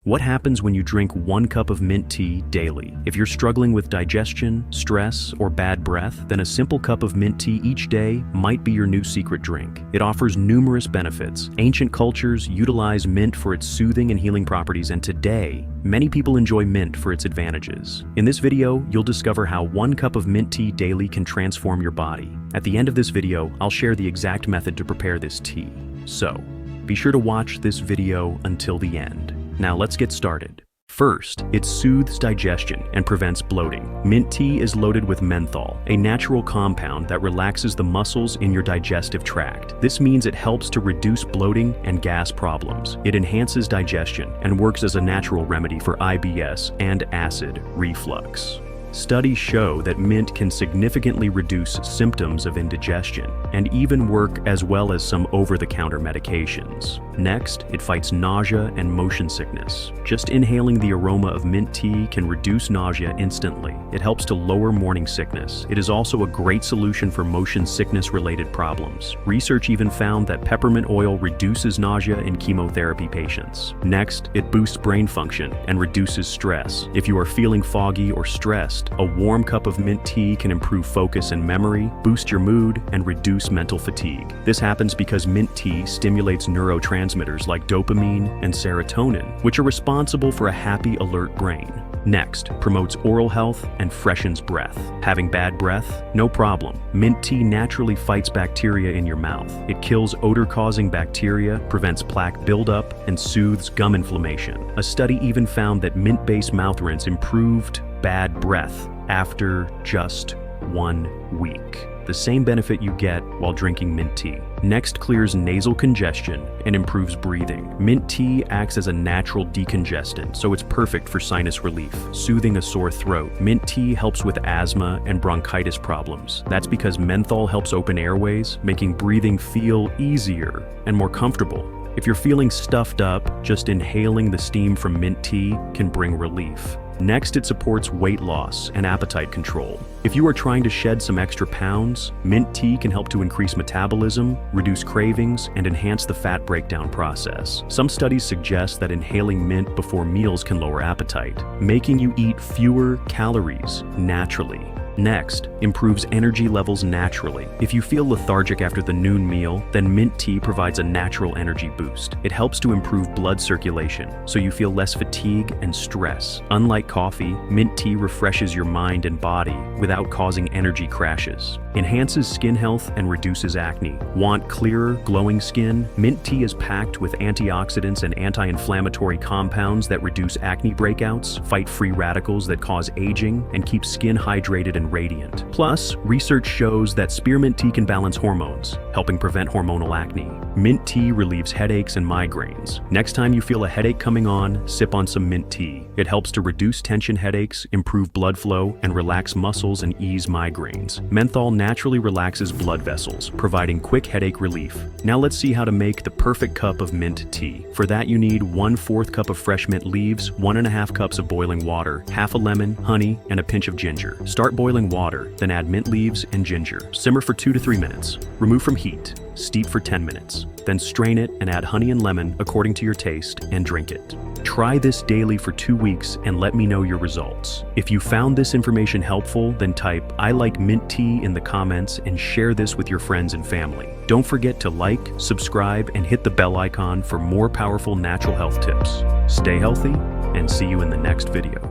What happens when you drink 1 cup of mint tea daily? If you're struggling with digestion, stress, or bad breath, then a simple cup of mint tea each day might be your new secret drink. It offers numerous benefits. Ancient cultures utilize mint for its soothing and healing properties, and today, many people enjoy mint for its advantages. In this video, you'll discover how 1 cup of mint tea daily can transform your body. At the end of this video, I'll share the exact method to prepare this tea. So, be sure to watch this video until the end. Now let's get started. First, it soothes digestion and prevents bloating. Mint tea is loaded with menthol, a natural compound that relaxes the muscles in your digestive tract. This means it helps to reduce bloating and gas problems. It enhances digestion and works as a natural remedy for IBS and acid reflux. Studies show that mint can significantly reduce symptoms of indigestion and even work as well as some over-the-counter medications. Next, it fights nausea and motion sickness. Just inhaling the aroma of mint tea can reduce nausea instantly. It helps to lower morning sickness. It is also a great solution for motion sickness-related problems. Research even found that peppermint oil reduces nausea in chemotherapy patients. Next, it boosts brain function and reduces stress. If you are feeling foggy or stressed, a warm cup of mint tea can improve focus and memory, boost your mood, and reduce mental fatigue. This happens because mint tea stimulates neurotransmitters like dopamine and serotonin, which are responsible for a happy, alert brain. Next, promotes oral health and freshens breath. Having bad breath? No problem. Mint tea naturally fights bacteria in your mouth. It kills odor-causing bacteria, prevents plaque buildup, and soothes gum inflammation. A study even found that mint-based mouth rinse improved bad breath after just 1 week. The same benefit you get while drinking mint tea. Next, clears nasal congestion and improves breathing. Mint tea acts as a natural decongestant, so it's perfect for sinus relief, soothing a sore throat. Mint tea helps with asthma and bronchitis problems. That's because menthol helps open airways, making breathing feel easier and more comfortable. If you're feeling stuffed up, just inhaling the steam from mint tea can bring relief. Next, it supports weight loss and appetite control. If you are trying to shed some extra pounds, mint tea can help to increase metabolism, reduce cravings, and enhance the fat breakdown process. Some studies suggest that inhaling mint before meals can lower appetite, making you eat fewer calories naturally. Next, improves energy levels naturally. If you feel lethargic after the noon meal, then mint tea provides a natural energy boost. It helps to improve blood circulation, so you feel less fatigue and stress. Unlike coffee, mint tea refreshes your mind and body without causing energy crashes. Enhances skin health and reduces acne. Want clearer, glowing skin? Mint tea is packed with antioxidants and anti-inflammatory compounds that reduce acne breakouts, fight free radicals that cause aging, and keep skin hydrated and radiant. Plus, research shows that spearmint tea can balance hormones, helping prevent hormonal acne. Mint tea relieves headaches and migraines. Next time you feel a headache coming on, sip on some mint tea. It helps to reduce tension headaches, improve blood flow, and relax muscles and ease migraines. Menthol naturally relaxes blood vessels, providing quick headache relief. Now let's see how to make the perfect cup of mint tea. For that, you need 1/4 cup of fresh mint leaves, 1½ cups of boiling water, half a lemon, honey, and a pinch of ginger. Start boiling water, then add mint leaves and ginger. Simmer for 2 to 3 minutes. Remove from heat. Steep for 10 minutes. Then strain it and add honey and lemon according to your taste and drink it. Try this daily for 2 weeks and let me know your results. If you found this information helpful, then type "I like mint tea" in the comments and share this with your friends and family. Don't forget to like, subscribe, and hit the bell icon for more powerful natural health tips. Stay healthy and see you in the next video.